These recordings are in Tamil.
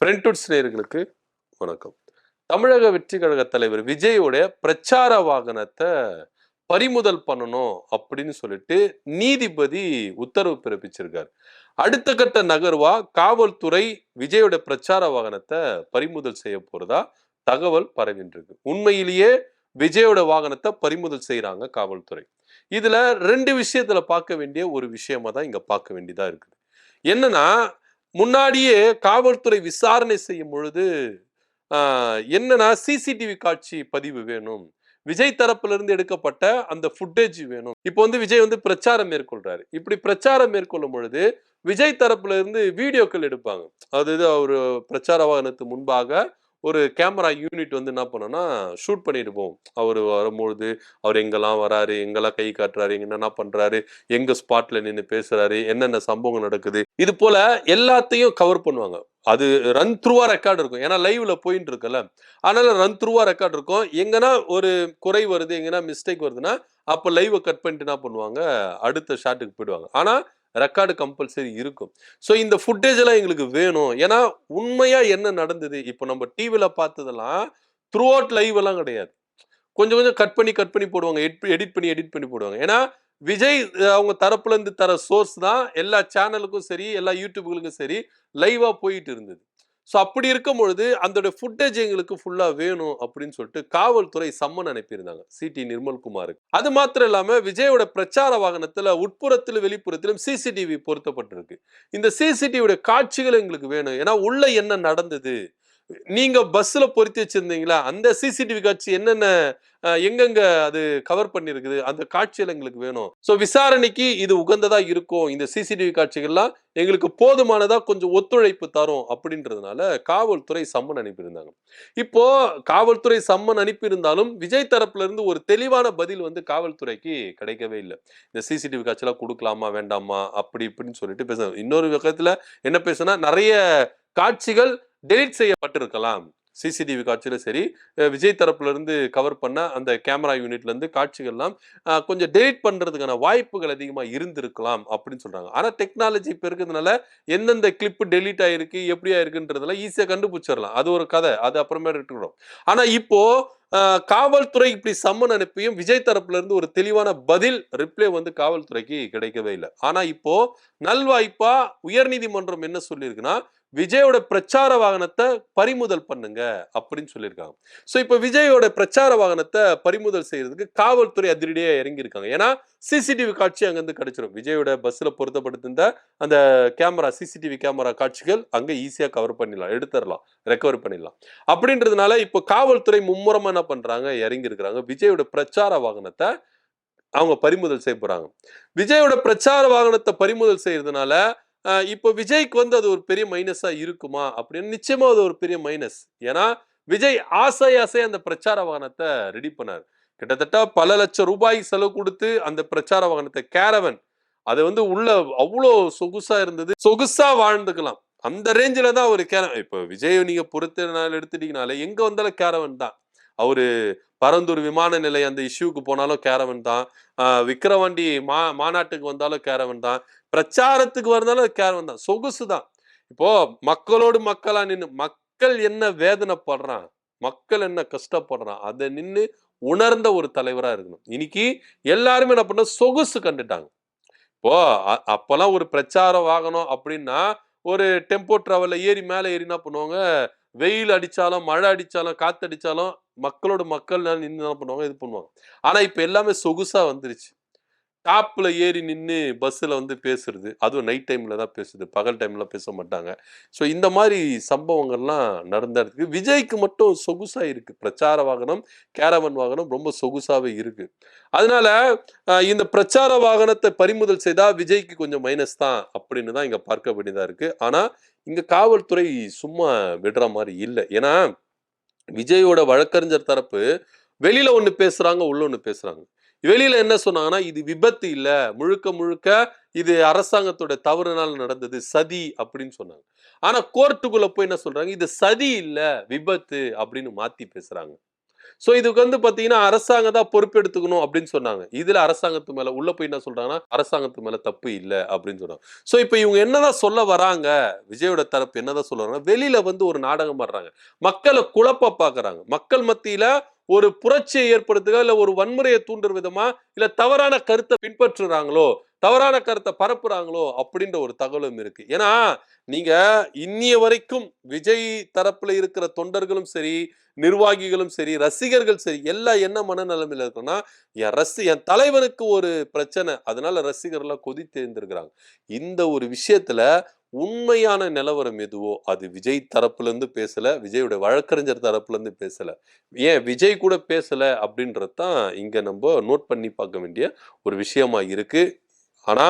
ஃப்ரெண்ட்வுட்ஸ் நேயர்களுக்கு வணக்கம். தமிழக வெற்றி கழக தலைவர் விஜயோட பிரச்சார வாகனத்தை பறிமுதல் பண்ணணும் அப்படின்னு சொல்லிட்டு நீதிபதி உத்தரவு பிறப்பிச்சிருக்காரு. அடுத்த கட்ட நகர்வா காவல்துறை விஜயோட பிரச்சார வாகனத்தை பறிமுதல் செய்ய போறதா தகவல் பரவின்றிருக்கு. உண்மையிலேயே விஜயோட வாகனத்தை பறிமுதல் செய்யறாங்க காவல்துறை. இதுல ரெண்டு விஷயத்துல பார்க்க வேண்டிய ஒரு விஷயமா தான் இங்க பார்க்க வேண்டியதா இருக்குது. என்னன்னா, முன்னாடியே காவல்துறை விசாரணை செய்யும் பொழுது என்னன்னா சிசிடிவி காட்சி பதிவு வேணும், விஜய் தரப்புல இருந்து எடுக்கப்பட்ட அந்த ஃபுட்டேஜ் வேணும். இப்போ வந்து விஜய் வந்து பிரச்சாரம் மேற்கொள்றாரு. இப்படி பிரச்சாரம் மேற்கொள்ளும் பொழுது விஜய் தரப்புல இருந்து வீடியோக்கள் எடுப்பாங்க. அதாவது அவரு பிரச்சார வாகனத்துக்கு முன்பாக ஒரு கேமரா யூனிட் வந்து என்ன பண்ணும்னா ஷூட் பண்ணிட்டு போவோம். அவர் வரும்பொழுது அவர் எங்கெல்லாம் வராரு, எங்கெல்லாம் கை காட்டுறாரு, என்னென்ன பண்றாரு, எங்க ஸ்பாட்ல நின்று பேசுறாரு, என்னென்ன சம்பவம் நடக்குது, இது போல எல்லாத்தையும் கவர் பண்ணுவாங்க. அது ரன் த்ரூவா ரெக்கார்டு இருக்கும். ஏன்னா லைவ்ல போயிட்டு இருக்குல்ல, அதனால ரன் த்ரூவா ரெக்கார்டு இருக்கும். எங்கன்னா ஒரு குறை வருது, எங்கன்னா மிஸ்டேக் வருதுன்னா அப்ப லைவ் கட் பண்ணிட்டு என்ன பண்ணுவாங்க, அடுத்த ஷாட்டுக்கு போயிடுவாங்க. ஆனா ரெக்கார்டு கம்பல்சரி இருக்கும். ஸோ இந்த ஃபுட்டேஜ் எல்லாம் எங்களுக்கு வேணும். ஏன்னா உண்மையா என்ன நடந்தது, இப்போ நம்ம டிவில பார்த்ததெல்லாம் த்ரூ அவுட் லைவ் எல்லாம் கிடையாது. கொஞ்சம் கொஞ்சம் கட் பண்ணி போடுவாங்க. எடிட் பண்ணி போடுவாங்க. ஏன்னா விஜய் அவங்க தரப்புல இருந்து தர சோர்ஸ் தான் எல்லா சேனலுக்கும் சரி, எல்லா யூடியூப்களுக்கும் சரி லைவா போயிட்டு இருந்தது. ஸோ அப்படி இருக்கும் பொழுது அதோட ஃபுட்டேஜ் எங்களுக்கு ஃபுல்லா வேணும் அப்படின்னு சொல்லிட்டு காவல்துறை சம்மன் அனுப்பியிருந்தாங்க சிடி நிர்மல்குமாருக்கு. அது மாத்திரம் இல்லாம விஜயோட பிரச்சார வாகனத்துல உட்புறத்திலும் வெளிப்புறத்திலும் சிசிடிவி பொருத்தப்பட்டிருக்கு. இந்த சிசிடிவியோட காட்சிகள் எங்களுக்கு வேணும். ஏன்னா உள்ள என்ன நடந்தது, நீங்க பஸ்ல பொருத்தி வச்சிருந்தீங்களா, அந்த சிசிடிவி காட்சி என்னென்ன எங்கெங்க அது கவர் பண்ணிருக்குது, அந்த காட்சிகள் எங்களுக்கு வேணும். சோ விசாரணைக்கு இது உகந்ததா இருக்கும், இந்த சிசிடிவி காட்சிகள்லாம் எங்களுக்கு போதுமானதா கொஞ்சம் ஒத்துழைப்பு தரும் அப்படின்றதுனால காவல்துறை சம்மன் அனுப்பியிருந்தாங்க. இப்போ காவல்துறை சம்மன் அனுப்பியிருந்தாலும் விஜய் தரப்புல இருந்து ஒரு தெளிவான பதில் வந்து காவல்துறைக்கு கிடைக்கவே இல்லை. இந்த சிசிடிவி காட்சியெல்லாம் கொடுக்கலாமா வேண்டாமா அப்படி இப்படின்னு சொல்லிட்டு பேச, இன்னொரு பக்கத்துல என்ன பேசுனா நிறைய காட்சிகள் டெலிட் செய்யப்பட்டிருக்கலாம். சிசிடிவி காட்சியில சரி, விஜய் தரப்புல இருந்து கவர் பண்ண அந்த கேமரா யூனிட்ல இருந்து காட்சிகள்லாம் கொஞ்சம் டெலிட் பண்றதுக்கான வாய்ப்புகள் அதிகமா இருந்திருக்கலாம் அப்படின்னு சொல்றாங்க. ஆனா டெக்னாலஜி இப்ப இருக்கிறதுனால எந்தெந்த கிளிப் டெலிட் ஆயிருக்கு, எப்படி ஆயிருக்குன்றதெல்லாம் ஈஸியா கண்டுபிடிச்சிடலாம். அது ஒரு கதை, அது அப்புறமே இருக்கணும். ஆனா இப்போ காவல்துறை இப்படி சம்மன் அனுப்பியும் விஜய் தரப்புல இருந்து ஒரு தெளிவான பதில் ரிப்ளை வந்து காவல்துறைக்கு கிடைக்கவே இல்லை. ஆனா இப்போ நல்வாய்ப்பா உயர்நீதிமன்றம் என்ன சொல்லியிருக்குன்னா, விஜயோட பிரச்சார வாகனத்தை பறிமுதல் பண்ணுங்க அப்படின்னு சொல்லியிருக்காங்க. சோ இப்ப விஜயோட பிரச்சார வாகனத்தை பறிமுதல் செய்யறதுக்கு காவல்துறை அதிரடியா இறங்கி இருக்காங்க. ஏன்னா சிசிடிவி காட்சி அங்க இருந்து கிடைச்சிடும். விஜயோட பஸ்ல பொருத்தப்பட்டிருந்த அந்த கேமரா, சிசிடிவி கேமரா காட்சிகள் அங்க ஈஸியா கவர் பண்ணிடலாம், எடுத்துடலாம், ரெக்கவர் பண்ணிடலாம். அப்படின்றதுனால இப்போ காவல்துறை மும்முரமா என்ன பண்றாங்க, இறங்கி இருக்கிறாங்க. விஜயோட பிரச்சார வாகனத்தை அவங்க பறிமுதல் செய்ய போறாங்க. விஜயோட பிரச்சார வாகனத்தை பறிமுதல் செய்யறதுனால இப்போ விஜய்க்கு வந்து அது ஒரு பெரிய மைனஸா இருக்குமா அப்படின்னு, நிச்சயமா அது ஒரு பெரிய மைனஸ். ஏன்னா விஜய் ஆசையா அந்த பிரச்சார வாகனத்தை ரெடி பண்ணார். கிட்டத்தட்ட பல லட்சம் ரூபாய் செலவு கொடுத்து அந்த பிரச்சார வாகனத்தை கேரவன், அது வந்து உள்ள அவ்வளோ சொகுசா இருந்தது. சொகுசா வாழ்ந்துக்கலாம் அந்த ரேஞ்சில தான் ஒரு கேரவன். இப்போ விஜய் நீங்க பொறுத்த நாள் எடுத்துட்டீங்கனாலே எங்க வந்தாலும் கேரவன் தான். அவரு பரந்தூர் விமான நிலையம் அந்த இஷ்யூக்கு போனாலும் கேரவன் தான். விக்கிரவாண்டி மாநாட்டுக்கு வந்தாலும் கேரவன் தான். பிரச்சாரத்துக்கு வந்தாலும் கேரவன் தான். சொகுசு தான். இப்போ மக்களோடு மக்களா நின்னு மக்கள் என்ன வேதனைப்படுறான், மக்கள் என்ன கஷ்டப்படுறான், அதை நின்னு உணர்ந்த ஒரு தலைவரா இருக்கணும். இன்னைக்கு எல்லாருமே என்ன பண்ண சொகுசு கண்டுட்டாங்க. இப்போ அப்பெல்லாம் ஒரு பிரச்சாரம் வாகனம் அப்படின்னா ஒரு டெம்போ டிராவல்ல ஏறி மேல ஏறி என்ன பண்ணுவாங்க, வெயில் அடிச்சாலும் மழை அடிச்சாலும் காத்து அடிச்சாலும் மக்களோட மக்கள் நின்று என்ன பண்ணுவாங்க, இது பண்ணுவாங்க. ஆனா இப்ப எல்லாமே சொகுசா வந்துருச்சு. டாப்ல ஏறி நின்னு பஸ்ல வந்து பேசுறது, அதுவும் நைட் டைம்ல தான் பேசுது, பகல் டைம்ல பேச மாட்டாங்க. ஸோ இந்த மாதிரி சம்பவங்கள்லாம் நடந்தா இருக்கு. விஜய்க்கு மட்டும் சொகுசா இருக்கு. பிரச்சார வாகனம், கேரவன் வாகனம் ரொம்ப சொகுசாவே இருக்கு. அதனால இந்த பிரச்சார வாகனத்தை பறிமுதல் செய்தா விஜய்க்கு கொஞ்சம் மைனஸ் தான் அப்படின்னு தான் இங்க பார்க்க வேண்டியதா இருக்கு. ஆனா இங்க காவல்துறை சும்மா விடுற மாதிரி இல்லை. ஏன்னா விஜயோட வழக்கறிஞர் தரப்பு வெளியில ஒண்ணு பேசுறாங்க, உள்ள ஒண்ணு பேசுறாங்க. வெளியில என்ன சொன்னாங்கன்னா, இது விபத்து இல்ல, முழுக்க முழுக்க இது அரசாங்கத்தோட தவறுனால நடந்தது, சதி அப்படின்னு சொன்னாங்க. ஆனா கோர்ட்டுக்குள்ள போய் என்ன சொல்றாங்க, இது சதி இல்ல, விபத்து அப்படின்னு மாத்தி பேசுறாங்க. சோ இதுக்கு வந்து பாத்தீங்கன்னா அரசாங்கம் தான் பொறுப்பெடுத்துக்கணும் அப்படின்னு சொன்னாங்க. இதுல அரசாங்கத்து மேல உள்ள போய் என்ன சொல்றாங்கன்னா அரசாங்கத்து மேல தப்பு இல்ல அப்படின்னு சொல்றாங்க. சோ இப்ப இவங்க என்னதான் சொல்ல வராங்க, விஜயோட தரப்பு என்னதான் சொல்ல வராங்க, வெளியில வந்து ஒரு நாடகம் ஆடுறாங்க, மக்களை குழப்ப பாக்குறாங்க, மக்கள் மத்தியில ஒரு புரட்சியை ஏற்படுத்துக இல்ல ஒரு வன்முறையை தூண்டுற விதமா இல்ல தவறான கருத்தை பின்பற்றுறாங்களோ, தவறான கருத்தை பரப்புறாங்களோ அப்படின்ற ஒரு தகவலும் இருக்கு. ஏன்னா நீங்க இன்னிய வரைக்கும் விஜய் தரப்புல இருக்கிற தொண்டர்களும் சரி, நிர்வாகிகளும் சரி, ரசிகர்கள் சரி, எல்லாம் என்ன மனநிலைமையில இருக்குன்னா, என் தலைவனுக்கு ஒரு பிரச்சனை, அதனால ரசிகர்லாம் கொதித்து எழுந்திருக்கிறாங்க. இந்த ஒரு விஷயத்துல உண்மையான நிலவரம் எதுவோ அது விஜய் தரப்புல இருந்து பேசல, விஜயோட வழக்கறிஞர் தரப்புல இருந்து பேசல, ஏன் விஜய் கூட பேசல அப்படின்றது தான் இங்க நம்ம நோட் பண்ணி பார்க்க வேண்டிய ஒரு விஷயமா இருக்கு. ஆனா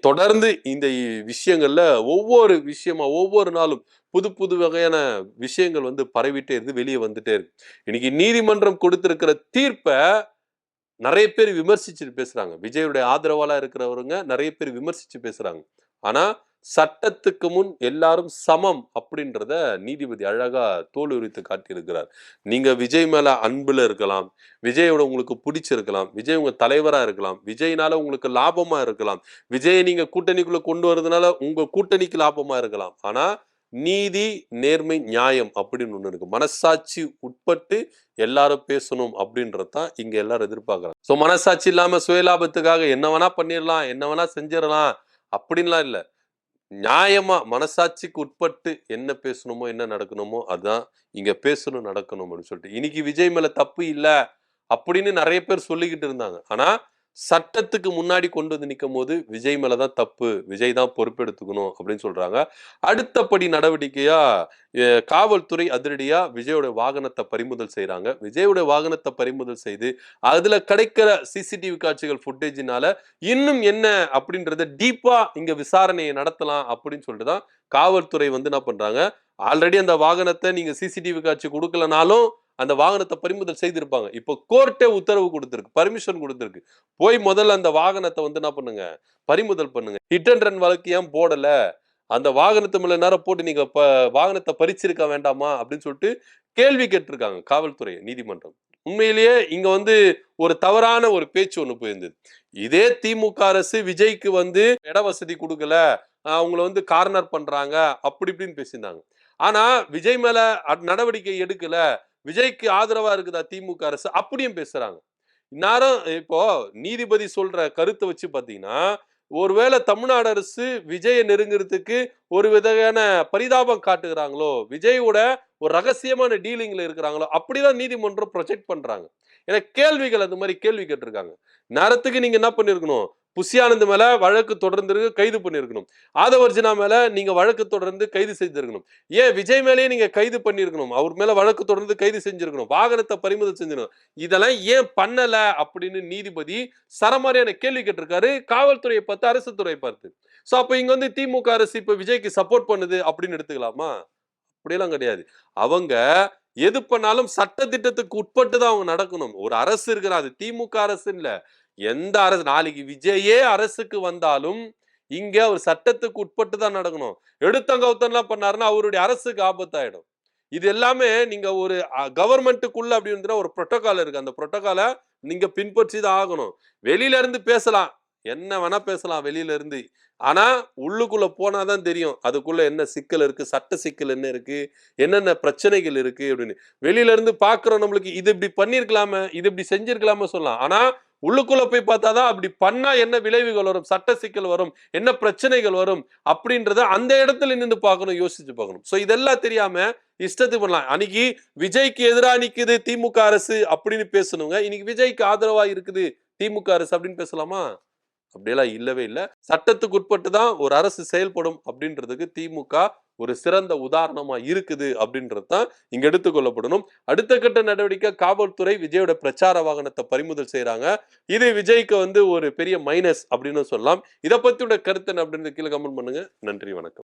தொடர்ந்து இந்த விஷயங்கள்ல ஒவ்வொரு விஷயமா ஒவ்வொரு நாளும் புது புது வகையான விஷயங்கள் வந்து பரவிட்டே இருக்கு, வெளியே வந்துட்டே இருக்கு. இன்னைக்கு நீதிமன்றம் கொடுத்திருக்கிற தீர்ப்பை நிறைய பேர் விமர்சிச்சுட்டு பேசுறாங்க. விஜயுடைய ஆதரவாளா இருக்கிறவங்க நிறைய பேர் விமர்சிச்சு பேசுறாங்க. ஆனா சட்டத்துக்கு முன் எல்லாரும் சமம் அப்படின்றத நீதிபதி அழகா தோல் உரித்து காட்டியிருக்கிறார். நீங்க விஜய் மேல அன்புல இருக்கலாம், விஜயோட உங்களுக்கு பிடிச்சிருக்கலாம், விஜய் உங்க தலைவரா இருக்கலாம், விஜய்னால உங்களுக்கு லாபமா இருக்கலாம், விஜயை நீங்க கூட்டணிக்குள்ள கொண்டு வரதுனால உங்க கூட்டணிக்கு லாபமா இருக்கலாம். ஆனா நீதி, நேர்மை, நியாயம் அப்படின்னு ஒண்ணு இருக்கு. மனசாட்சி உட்பட்டு எல்லாரும் பேசணும் அப்படின்றதான் இங்க எல்லாரும் எதிர்பார்க்கறாங்க. சோ மனசாட்சி இல்லாம சுயலாபத்துக்காக என்ன வேணா பண்ணிடலாம், என்ன வேணா செஞ்சிடலாம் அப்படின்லாம் இல்ல. நியாயமா மனசாட்சிக்கு உட்பட்டு என்ன பேசணுமோ என்ன நடக்கணுமோ அதான் இங்க பேசணும் நடக்கணும் அப்படின்னு சொல்லிட்டு இன்னைக்கு விஜய் மேல தப்பு இல்ல அப்படின்னு நிறைய பேர் சொல்லிக்கிட்டு இருந்தாங்க. ஆனா சட்டத்துக்கு முன்னாடி கொண்டு வந்து நிற்கும் போது விஜய் மேலதான் தப்பு, விஜய் தான் பொறுப்பெடுத்துக்கணும் அப்படின்னு சொல்றாங்க. அடுத்தபடி நடவடிக்கையா காவல்துறை அதிரடியா விஜயோட வாகனத்தை பறிமுதல் செய்யறாங்க. விஜயோட வாகனத்தை பறிமுதல் செய்து அதுல கிடைக்கிற சிசிடிவி காட்சிகள் ஃபுட்டேஜினால இன்னும் என்ன அப்படின்றத டீப்பா இங்க விசாரணையை நடத்தலாம் அப்படின்னு சொல்லிட்டு தான் காவல்துறை வந்து என்ன பண்றாங்க, ஆல்ரெடி அந்த வாகனத்தை நீங்க சிசிடிவி காட்சி கொடுக்கலனாலும் அந்த வாகனத்தை பறிமுதல் செய்திருப்பாங்க. இப்போ கோர்ட்டே உத்தரவு கொடுத்திருக்கு, பர்மிஷன் கொடுத்திருக்கு, போய் முதல்ல அந்த வாகனத்தை வந்து என்ன பண்ணுங்க, பறிமுதல் பண்ணுங்க. ஹிட் அண்ட் ரன் வழக்கு ஏன் போடல, அந்த வாகனத்து மேல நேரம் போட்டு நீங்க வாகனத்தை பறிச்சிருக்க வேண்டாமா அப்படின்னு சொல்லிட்டு கேள்வி கேட்டிருக்காங்க காவல்துறை நீதிமன்றம். உண்மையிலேயே இங்க வந்து ஒரு தவறான ஒரு பேச்சு ஒண்ணு போயிருந்தது. இதே திமுக அரசு விஜய்க்கு வந்து இட வசதி கொடுக்கல, அவங்கள வந்து கார்னர் பண்றாங்க அப்படி இப்படின்னு பேசியிருந்தாங்க. ஆனா விஜய் மேல நடவடிக்கை எடுக்கல, விஜய்க்கு ஆதரவா இருக்குதா திமுக அரசு அப்படியும் பேசுறாங்க. இந்நேரம் இப்போ நீதிபதி சொல்ற கருத்தை வச்சு பாத்தீங்கன்னா, ஒருவேளை தமிழ்நாடு அரசு விஜயை நெருங்குறதுக்கு ஒரு விதமான பரிதாபம் காட்டுகிறாங்களோ, விஜயோட ஒரு ரகசியமான டீலிங்ல இருக்கிறாங்களோ அப்படிதான் நீதிமன்றம் ப்ரொஜெக்ட் பண்றாங்க. ஏன்னா கேள்விகள் அந்த மாதிரி கேள்வி கேட்டிருக்காங்க. நேரத்துக்கு நீங்க என்ன பண்ணிருக்கணும், புஷியானந்த் மேல வழக்கு தொடர்ந்து கைது பண்ணிருக்கணும், ஆதவர்ஜினா மேல நீங்க வழக்கு தொடர்ந்து கைது செய்திருக்கணும், ஏன் விஜய் மேலேயே நீங்க கைது பண்ணிருக்கணும், அவர் மேல வழக்கு தொடர்ந்து கைது செஞ்சிருக்கணும், வாகனத்தை பறிமுதல் செஞ்சிருக்கணும், இதெல்லாம் ஏன் பண்ணல அப்படின்னு நீதிபதி சரமாரியான கேள்வி கேட்டிருக்காரு காவல்துறையை பார்த்து, அரசு துறை பார்த்து. சோ அப்ப இங்க வந்து திமுக அரசு இப்ப விஜய்க்கு சப்போர்ட் பண்ணுது அப்படின்னு எடுத்துக்கலாமா? அப்படியெல்லாம் கிடையாது. அவங்க எது பண்ணாலும் சட்ட திட்டத்துக்கு உட்பட்டு தான் அவங்க நடக்கணும். ஒரு அரசு இருக்கிற, அது திமுக அரசு இல்ல, எந்த அரசு, நாளைக்கு விஜயே அரசுக்கு வந்தாலும் இங்க ஒரு சட்டத்துக்கு உட்பட்டு தான் நடக்கணும். எடுத்தங்கவுத்தன்லாம் பண்ணாருன்னா அவருடைய அரசுக்கு ஆபத்தாயிடும். இது எல்லாமே நீங்க ஒரு கவர்மெண்ட்டுக்குள்ள அப்படி இருந்துன்னா ஒரு புரோட்டோகால் இருக்கு, அந்த புரோட்டோகாலை நீங்க பின்பற்றி தான் ஆகணும். வெளியில இருந்து பேசலாம், என்ன வேணா பேசலாம் வெளியில இருந்து, ஆனா உள்ளுக்குள்ள போனாதான் தெரியும் அதுக்குள்ள என்ன சிக்கல் இருக்கு, சட்ட சிக்கல் என்ன இருக்கு, என்னென்ன பிரச்சனைகள் இருக்கு அப்படின்னு. வெளியில இருந்து பாக்குறோம், நம்மளுக்கு இது இப்படி பண்ணிருக்கலாம, இது இப்படி செஞ்சிருக்கலாம சொல்லலாம். ஆனா உள்ளுக்குள்ள போய் பார்த்தாதான் அப்படி பண்ணா என்ன விளைவுகள் வரும், சட்ட சிக்கல் வரும், என்ன பிரச்சனைகள் வரும் அப்படின்றத அந்த இடத்துல நின்று பார்க்கணும், யோசிச்சு பார்க்கணும். சோ இதெல்லாம் தெரியாம இஷ்டத்துக்கு பண்ணலாம். அன்னைக்கு விஜய்க்கு எதிராக நிக்குது திமுக அரசு அப்படின்னு பேசணுங்க, இன்னைக்கு விஜய்க்கு ஆதரவா இருக்குது திமுக அரசு அப்படின்னு பேசலாமா? அப்படியெல்லாம் இல்லவே இல்லை. சட்டத்துக்கு உட்பட்டு தான் ஒரு அரசு செயல்படும் அப்படின்றதுக்கு திமுக ஒரு சிறந்த உதாரணமா இருக்குது அப்படின்றது தான் இங்க எடுத்துக்கொள்ளப்படணும். அடுத்த கட்ட நடவடிக்கை காவல்துறை விஜயோட பிரச்சார வாகனத்தை பறிமுதல் செய்யறாங்க. இது விஜய்க்கு வந்து ஒரு பெரிய மைனஸ் அப்படின்னு சொல்லலாம். இதை பத்தியோட கருத்து அப்படின்னு கீழே கமெண்ட் பண்ணுங்க. நன்றி, வணக்கம்.